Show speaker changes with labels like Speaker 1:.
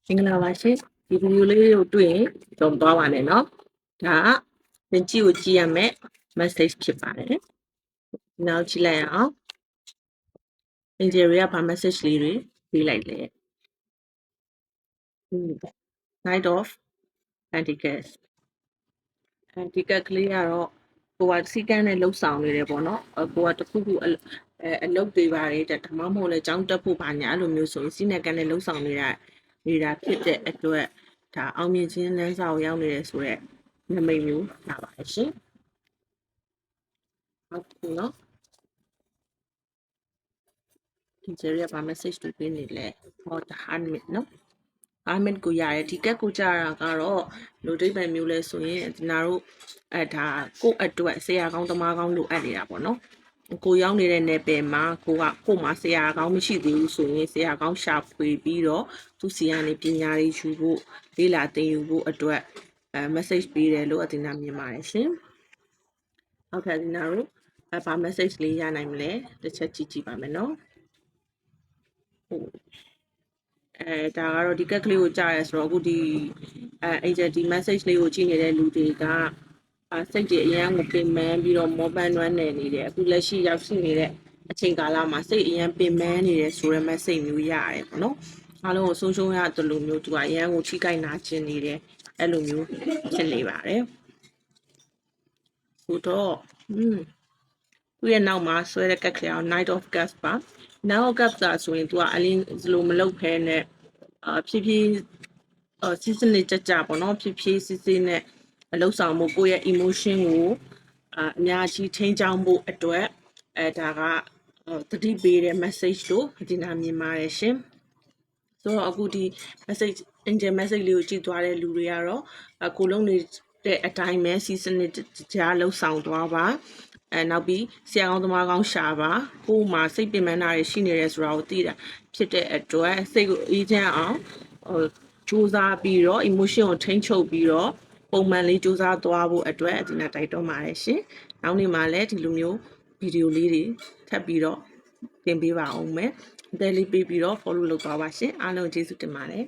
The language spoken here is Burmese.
Speaker 1: မင်္ဂလာပါရှင်ဒီဗီဒီယိုလေးကိုတွေ့ရင်ကြုံသွားပါနဲ့เนาะဒါကသင်ကြည့်ကိုကြည့်ရမယ် message ဖြစ်ပါတယ်နောက်ကြည့်လိုက်အောင် interior ဘာ message လေးတွေပေးလိုက်လဲ Knight of Pentacles ဒီကက်ကလေးကတော့ကိုကစီကန်းနဲ့လှုပ်ဆောင်နေတယ်ပေါ့နော်ကိုကတခုခုအလုပ်တွေပါတယ်ဒါမှမဟုတ်လဲကြောင်းတက်ဖို့ပါညာအဲ့လိုမျိုးဆိုရင်စီနဲ့ကန်နဲ့လှုပ်ဆောင်နေတာဖြစ်တဲ့အတွက်ဒါအောင်မြင်ခြင်းလမ်းစာကိုရောက်နေတယ်ဆိုတော့နမိတ်မျိုးလာပါတယ်ရှင်ဟုတ်ကဲ့နော်ဒီကျေရပါ message တွေပေးနေလဲဟောတာ1 minuteနော်1 minute ကိုရတယ်ဒီကက်ကိုကြတာကတော့လူဒိတ်ပံမျိုးလဲဆိုရင်ဒီနာတို့ဒါကိုအတွက်ဆရာကောင်းတမားကောင်းလိုအပ်နေတာပေါ့နော်ကိုရောက်နေတဲ့နယ်ပယ်မှာကိုမှာဆရာကောင်းမရှိသေးဘူးဆိုရင်ဆရာကောင်းရှာဖွေပြီးတော့သူစီကနေပညာရေးယူဖို့လေ့လာသင်ယူဖို့အတွက်message ပေးတယ်လို့အတင်နာမြင်ပါတယ်ရှင်ဟုတ်ကဲ့ဒီနာတို့ဘာ message လေးရနိုင်မလဲတစ်ချက်ကြည့်ပါမယ်နော်ဒါကတော့ဒီကက်ကလေးကိုကြားရဲဆိုတော့အခုဒီagent ဒီ message လေးကိုကြည့်နေတဲ့လူတွေကစိတ်တွေအရန်ကိုပင်ပန်းပြီးတော့မောပန်းနွမ်းနေနေတယ်အခုလက်ရှိရောက်ရှိနေတဲ့အချိန်ကာလမှာစိတ်အရန်ပင်ပန်းနေတယ်ဆိုတဲ့ message မျိုးရတယ်ပေါ့နော်အားလုံးကိုဆုံးရှုံးရတယ်လို့မျိုးသူကအရန်ကိုထိခိုက်နာကျင်နေတယ်အဲ့လိုမျိုးဖြစ်နေပါတယ်ဆိုတော့သူရဲ့နောက်မှာဆွဲတဲ့ကက်ကလေးအောင် Knight of Cups ပါ Knight of Cups ဆိုရင်သူကအလင်းစလိုမလုပ်ဖဲနဲ့ဖြည်းဖြည်းစစ်စစ်နဲ့ကြပေါ့နော်ဖြည်းဖြည်းစစ်စစ်နဲ့အလုပ်ဆောင်မှုကိုယ့်ရဲ့ emotion ကိုအများကြီးထိန်းချောင်းဖို့အတွက်ဒါကတတိပေးတဲ့ message လို့ဒီနာမြင်ပါတယ်ရှင်ဆိုတော့အခုဒီ message angel message လေးကိုကြည့်သွားတဲ့လူတွေကတော့ကိုလုံးနေတဲ့အတိုင်းပဲစီစနစ်ကြားလှုပ်ဆောင်သွားပါနောက်ပြီးဆရာကောင်းသမားကောင်းရှာပါကို့မှာစိတ်ပင်ပန်းတာတွေရှိနေတယ်ဆိုတာကိုသိတာဖြစ်တဲ့အတွက်စိတ်ကိုအေးချမ်းအောင်စူးစမ်းပြီးတော့ emotion ကိုထိန်းချုပ်ပြီးတော့ပုံမှန်လေးစူးစမ်းသွားဖို့အတွက်ဒီနေ့တိုက်တွန်းပါတယ်ရှင်နောက်နေ့မှာလည်းဒီလိုမျိုးဗီဒီယိုလေးတွေထပ်ပြီးတော့တင်ပေးပါအောင်မယ်အသေးလေးပေးပြီးတော့ follow လုပ်သွားပါရှင်အားလုံးကျေးဇူးတင်ပါတယ်